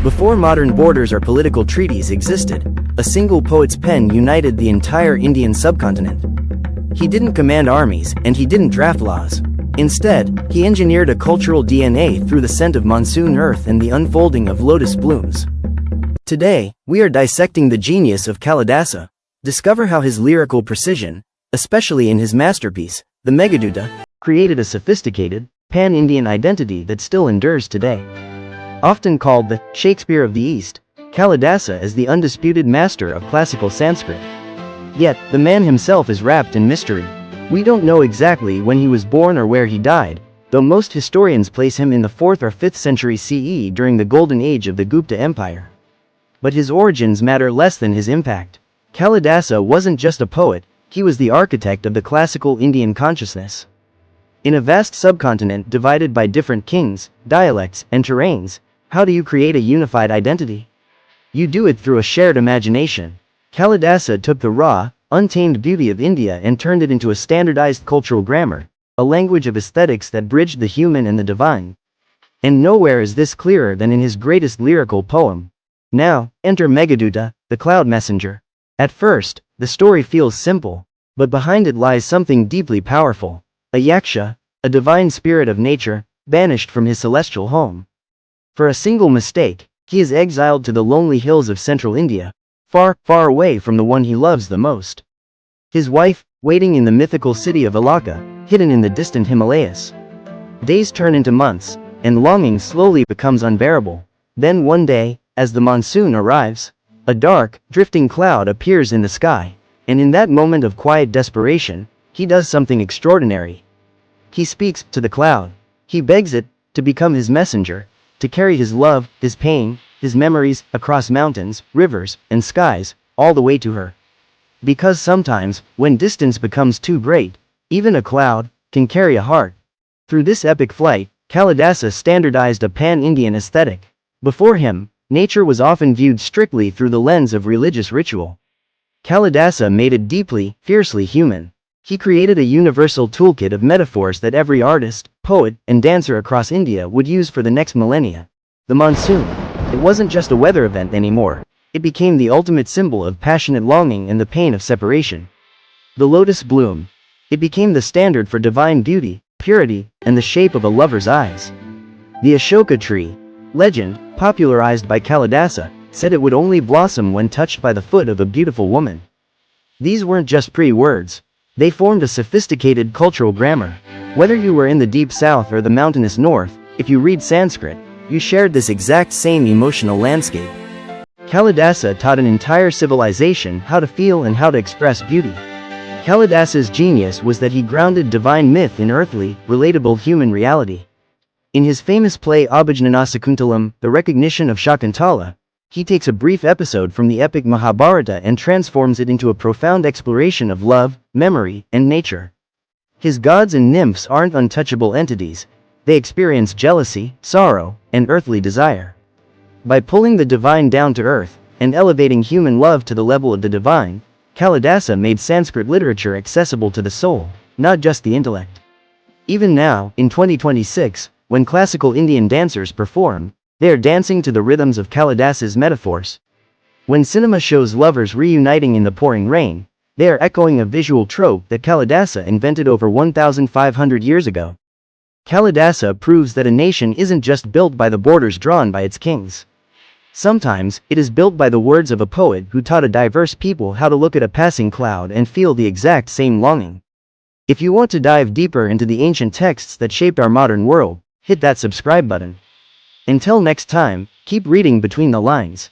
Before modern borders or political treaties existed, a single poet's pen united the entire Indian subcontinent. He didn't command armies, and he didn't draft laws. Instead, he engineered a cultural DNA through the scent of monsoon earth and the unfolding of lotus blooms. Today, we are dissecting the genius of Kalidasa. Discover how his lyrical precision, especially in his masterpiece, the Meghaduta, created a sophisticated, pan-Indian identity that still endures today. Often called the Shakespeare of the East, Kalidasa is the undisputed master of classical Sanskrit. Yet, the man himself is wrapped in mystery. We don't know exactly when he was born or where he died, though most historians place him in the 4th or 5th century CE during the golden age of the Gupta Empire. But his origins matter less than his impact. Kalidasa wasn't just a poet, he was the architect of the classical Indian consciousness. In a vast subcontinent divided by different kings, dialects, and terrains, how do you create a unified identity? You do it through a shared imagination. Kalidasa took the raw, untamed beauty of India and turned it into a standardized cultural grammar, a language of aesthetics that bridged the human and the divine. And nowhere is this clearer than in his greatest lyrical poem. Now, enter Meghaduta, the cloud messenger. At first, the story feels simple, but behind it lies something deeply powerful. A yaksha, a divine spirit of nature, banished from his celestial home. For a single mistake, he is exiled to the lonely hills of central India, far, far away from the one he loves the most. His wife, waiting in the mythical city of Alaka, hidden in the distant Himalayas. Days turn into months, and longing slowly becomes unbearable. Then one day, as the monsoon arrives, a dark, drifting cloud appears in the sky, and in that moment of quiet desperation, he does something extraordinary. He speaks to the cloud. He begs it to become his messenger, to carry his love, his pain, his memories across mountains, rivers, and skies, all the way to her. Because sometimes, when distance becomes too great, even a cloud can carry a heart. Through this epic flight, Kalidasa standardized a pan-Indian aesthetic. Before him, nature was often viewed strictly through the lens of religious ritual. Kalidasa made it deeply, fiercely human. He created a universal toolkit of metaphors that every artist, poet, and dancer across India would use for the next millennia. The monsoon. It wasn't just a weather event anymore. It became the ultimate symbol of passionate longing and the pain of separation. The lotus bloom. It became the standard for divine beauty, purity, and the shape of a lover's eyes. The Ashoka tree. Legend, popularized by Kalidasa, said it would only blossom when touched by the foot of a beautiful woman. These weren't just pretty words. They formed a sophisticated cultural grammar. Whether you were in the deep south or the mountainous north, if you read Sanskrit, you shared this exact same emotional landscape. Kalidasa taught an entire civilization how to feel and how to express beauty. Kalidasa's genius was that he grounded divine myth in earthly, relatable human reality. In his famous play Abhijnanasakuntalam, The Recognition of Shakuntala, he takes a brief episode from the epic Mahabharata and transforms it into a profound exploration of love, memory, and nature. His gods and nymphs aren't untouchable entities. They experience jealousy, sorrow, and earthly desire. By pulling the divine down to earth and elevating human love to the level of the divine, Kalidasa made Sanskrit literature accessible to the soul, not just the intellect. Even now, in 2026, when classical Indian dancers perform, they are dancing to the rhythms of Kalidasa's metaphors. When cinema shows lovers reuniting in the pouring rain, they are echoing a visual trope that Kalidasa invented over 1,500 years ago. Kalidasa proves that a nation isn't just built by the borders drawn by its kings. Sometimes, it is built by the words of a poet who taught a diverse people how to look at a passing cloud and feel the exact same longing. If you want to dive deeper into the ancient texts that shaped our modern world, hit that subscribe button. Until next time, keep reading between the lines.